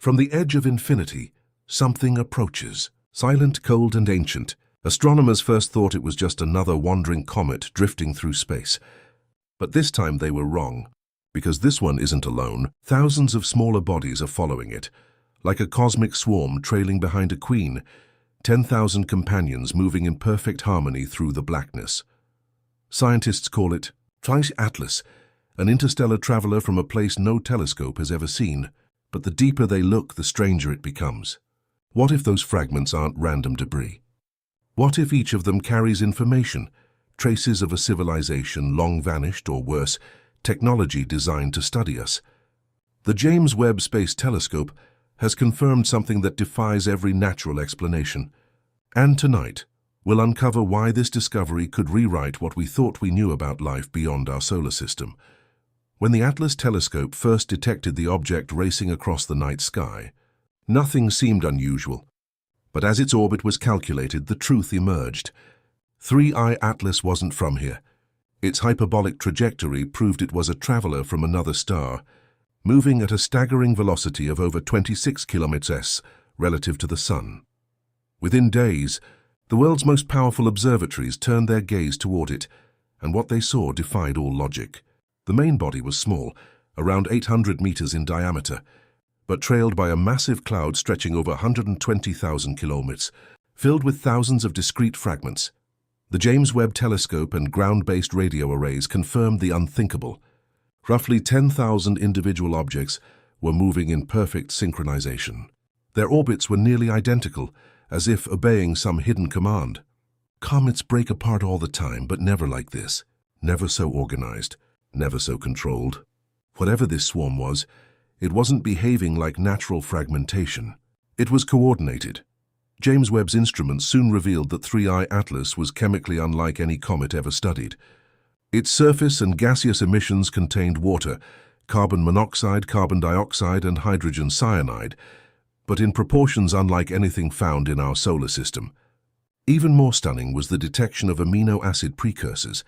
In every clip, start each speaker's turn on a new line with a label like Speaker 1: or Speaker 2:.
Speaker 1: From the edge of infinity, something approaches. Silent, cold, and ancient, astronomers first thought it was just another wandering comet drifting through space. But this time they were wrong, because this one isn't alone. Thousands of smaller bodies are following it, like a cosmic swarm trailing behind a queen, 10,000 companions moving in perfect harmony through the blackness. Scientists call it Atlas, an interstellar traveler from a place no telescope has ever seen. But the deeper they look, the stranger it becomes. What if those fragments aren't random debris? What if each of them carries information, traces of a civilization long vanished, or worse, technology designed to study us? The James Webb Space Telescope has confirmed something that defies every natural explanation. And tonight, we'll uncover why this discovery could rewrite what we thought we knew about life beyond our solar system. When the Atlas telescope first detected the object racing across the night sky, nothing seemed unusual. But as its orbit was calculated, the truth emerged. 3I Atlas wasn't from here. Its hyperbolic trajectory proved it was a traveler from another star, moving at a staggering velocity of over 26 km/s relative to the Sun. Within days, the world's most powerful observatories turned their gaze toward it, and what they saw defied all logic. The main body was small, around 800 meters in diameter, but trailed by a massive cloud stretching over 120,000 kilometers, filled with thousands of discrete fragments. The James Webb Telescope and ground-based radio arrays confirmed the unthinkable. Roughly 10,000 individual objects were moving in perfect synchronization. Their orbits were nearly identical, as if obeying some hidden command. Comets break apart all the time, but never like this. Never so organized, never so controlled. Whatever this swarm was, it wasn't behaving like natural fragmentation. It was coordinated. James Webb's instruments soon revealed that 3I Atlas was chemically unlike any comet ever studied. Its surface and gaseous emissions contained water, carbon monoxide, carbon dioxide, and hydrogen cyanide, but in proportions unlike anything found in our solar system. Even more stunning was the detection of amino acid precursors,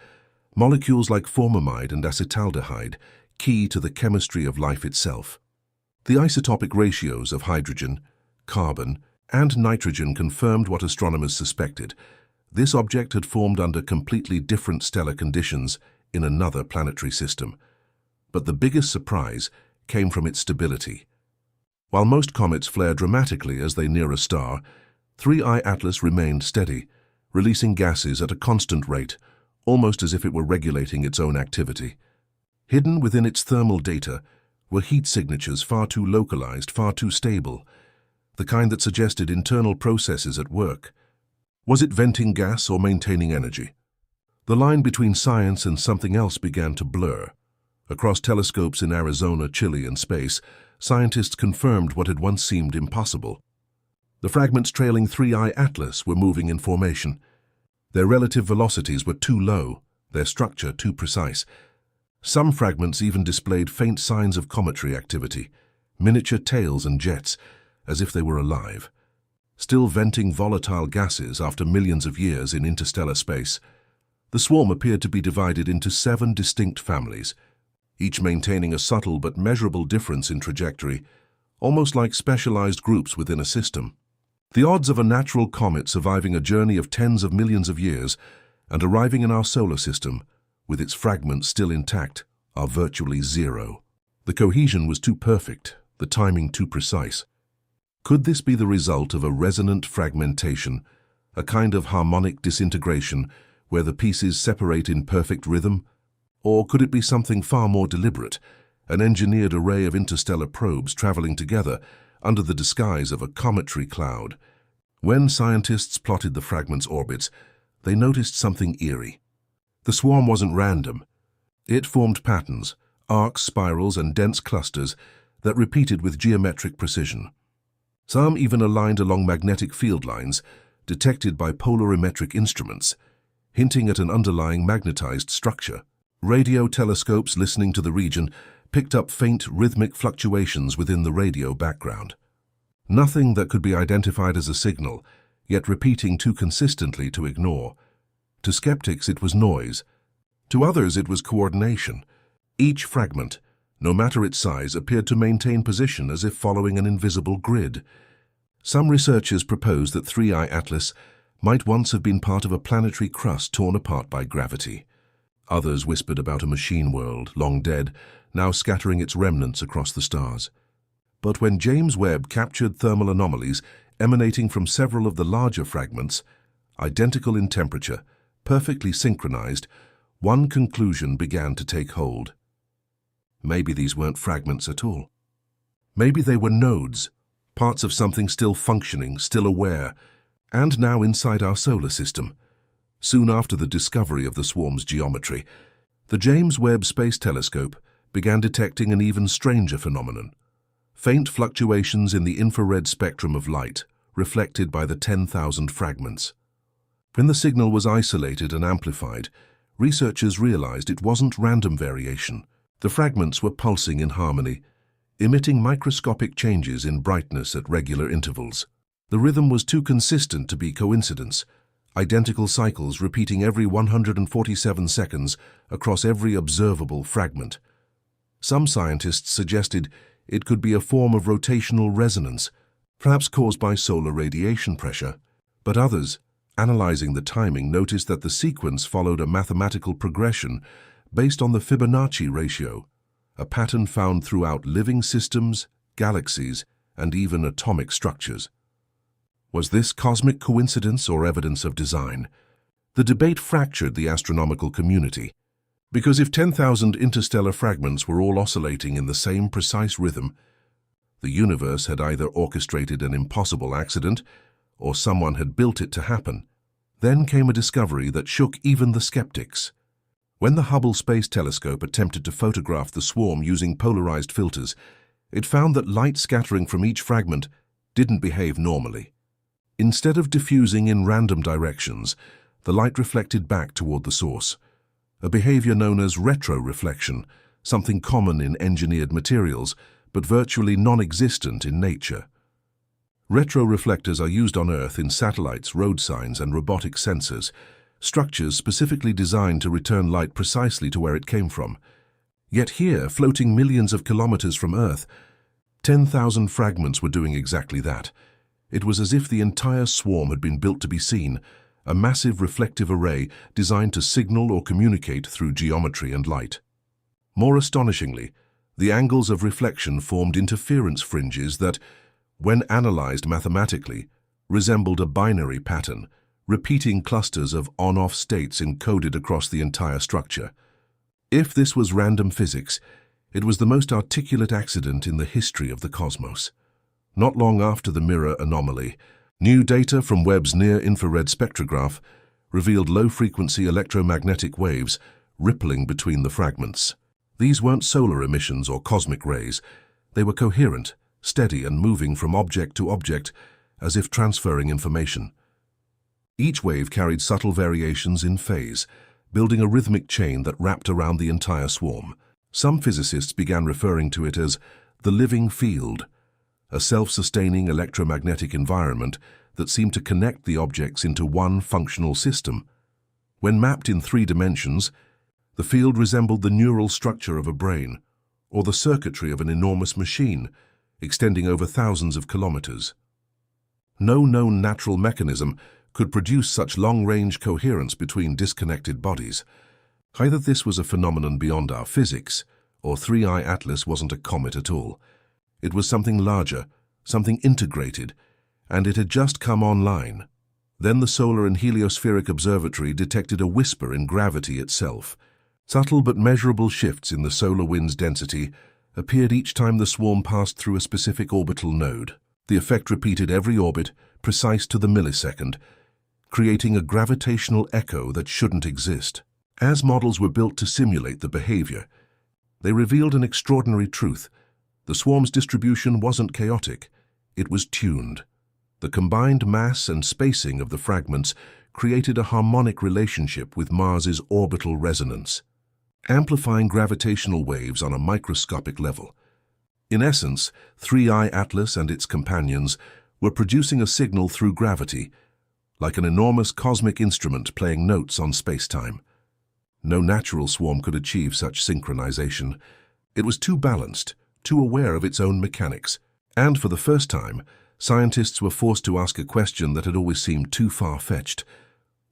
Speaker 1: molecules like formamide and acetaldehyde, key to the chemistry of life itself. The isotopic ratios of hydrogen, carbon, and nitrogen confirmed what astronomers suspected. This object had formed under completely different stellar conditions in another planetary system. But the biggest surprise came from its stability. While most comets flare dramatically as they near a star, 3I Atlas remained steady, releasing gases at a constant rate, almost as if it were regulating its own activity. Hidden within its thermal data were heat signatures far too localized, far too stable, the kind that suggested internal processes at work. Was it venting gas or maintaining energy? The line between science and something else began to blur. Across telescopes in Arizona, Chile, and space, scientists confirmed what had once seemed impossible. The fragments trailing 3I Atlas were moving in formation. Their relative velocities were too low, their structure too precise. Some fragments even displayed faint signs of cometary activity, miniature tails and jets, as if they were alive, still venting volatile gases after millions of years in interstellar space. The swarm appeared to be divided into 7 distinct families, each maintaining a subtle but measurable difference in trajectory, almost like specialized groups within a system. The odds of a natural comet surviving a journey of tens of millions of years and arriving in our solar system, with its fragments still intact, are virtually zero. The cohesion was too perfect, the timing too precise. Could this be the result of a resonant fragmentation, a kind of harmonic disintegration where the pieces separate in perfect rhythm? Or could it be something far more deliberate, an engineered array of interstellar probes traveling together under the disguise of a cometary cloud? When scientists plotted the fragments' orbits, they noticed something eerie. The swarm wasn't random. It formed patterns, arcs, spirals, and dense clusters that repeated with geometric precision. Some even aligned along magnetic field lines detected by polarimetric instruments, hinting at an underlying magnetized structure. Radio telescopes listening to the region picked up faint rhythmic fluctuations within the radio background. Nothing that could be identified as a signal, yet repeating too consistently to ignore. To skeptics it was noise. To others it was coordination. Each fragment, no matter its size, appeared to maintain position as if following an invisible grid. Some researchers proposed that 3I Atlas might once have been part of a planetary crust torn apart by gravity. Others whispered about a machine world, long dead, now scattering its remnants across the stars. But when James Webb captured thermal anomalies emanating from several of the larger fragments, identical in temperature, perfectly synchronized, one conclusion began to take hold. Maybe these weren't fragments at all. Maybe they were nodes, parts of something still functioning, still aware, and now inside our solar system. Soon after the discovery of the swarm's geometry, the James Webb Space Telescope began detecting an even stranger phenomenon: faint fluctuations in the infrared spectrum of light, reflected by the 10,000 fragments. When the signal was isolated and amplified, researchers realized it wasn't random variation. The fragments were pulsing in harmony, emitting microscopic changes in brightness at regular intervals. The rhythm was too consistent to be coincidence, identical cycles repeating every 147 seconds across every observable fragment. Some scientists suggested it could be a form of rotational resonance, perhaps caused by solar radiation pressure, but others, analyzing the timing, noticed that the sequence followed a mathematical progression based on the Fibonacci ratio, a pattern found throughout living systems, galaxies, and even atomic structures. Was this cosmic coincidence or evidence of design? The debate fractured the astronomical community, because if 10,000 interstellar fragments were all oscillating in the same precise rhythm, the universe had either orchestrated an impossible accident or someone had built it to happen. Then came a discovery that shook even the skeptics. When the Hubble Space Telescope attempted to photograph the swarm using polarized filters, it found that light scattering from each fragment didn't behave normally. Instead of diffusing in random directions, the light reflected back toward the source, a behavior known as retroreflection, something common in engineered materials, but virtually non-existent in nature. Retroreflectors are used on Earth in satellites, road signs, and robotic sensors, structures specifically designed to return light precisely to where it came from. Yet here, floating millions of kilometers from Earth, 10,000 fragments were doing exactly that. It was as if the entire swarm had been built to be seen, a massive reflective array designed to signal or communicate through geometry and light. More astonishingly, the angles of reflection formed interference fringes that, when analyzed mathematically, resembled a binary pattern, repeating clusters of on-off states encoded across the entire structure. If this was random physics, it was the most articulate accident in the history of the cosmos. Not long after the mirror anomaly, new data from Webb's near-infrared spectrograph revealed low-frequency electromagnetic waves rippling between the fragments. These weren't solar emissions or cosmic rays. They were coherent, steady, and moving from object to object as if transferring information. Each wave carried subtle variations in phase, building a rhythmic chain that wrapped around the entire swarm. Some physicists began referring to it as the living field, a self-sustaining electromagnetic environment that seemed to connect the objects into one functional system. When mapped in 3 dimensions, the field resembled the neural structure of a brain, or the circuitry of an enormous machine, extending over thousands of kilometers. No known natural mechanism could produce such long-range coherence between disconnected bodies. Either this was a phenomenon beyond our physics, or 3I Atlas wasn't a comet at all. It was something larger, something integrated, and it had just come online. Then the Solar and Heliospheric Observatory detected a whisper in gravity itself. Subtle but measurable shifts in the solar wind's density appeared each time the swarm passed through a specific orbital node. The effect repeated every orbit, precise to the millisecond, creating a gravitational echo that shouldn't exist. As models were built to simulate the behavior, they revealed an extraordinary truth. The swarm's distribution wasn't chaotic, it was tuned. The combined mass and spacing of the fragments created a harmonic relationship with Mars's orbital resonance, amplifying gravitational waves on a microscopic level. In essence, 3I Atlas and its companions were producing a signal through gravity, like an enormous cosmic instrument playing notes on space-time. No natural swarm could achieve such synchronization, It was too balanced, too aware of its own mechanics. And for the first time, scientists were forced to ask a question that had always seemed too far-fetched.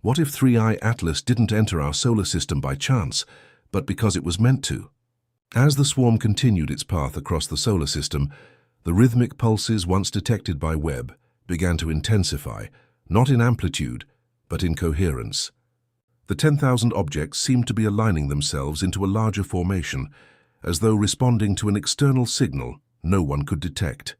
Speaker 1: What if 3I Atlas didn't enter our solar system by chance, but because it was meant to? As the swarm continued its path across the solar system, the rhythmic pulses once detected by Webb began to intensify, not in amplitude, but in coherence. The 10,000 objects seemed to be aligning themselves into a larger formation, as though responding to an external signal no one could detect.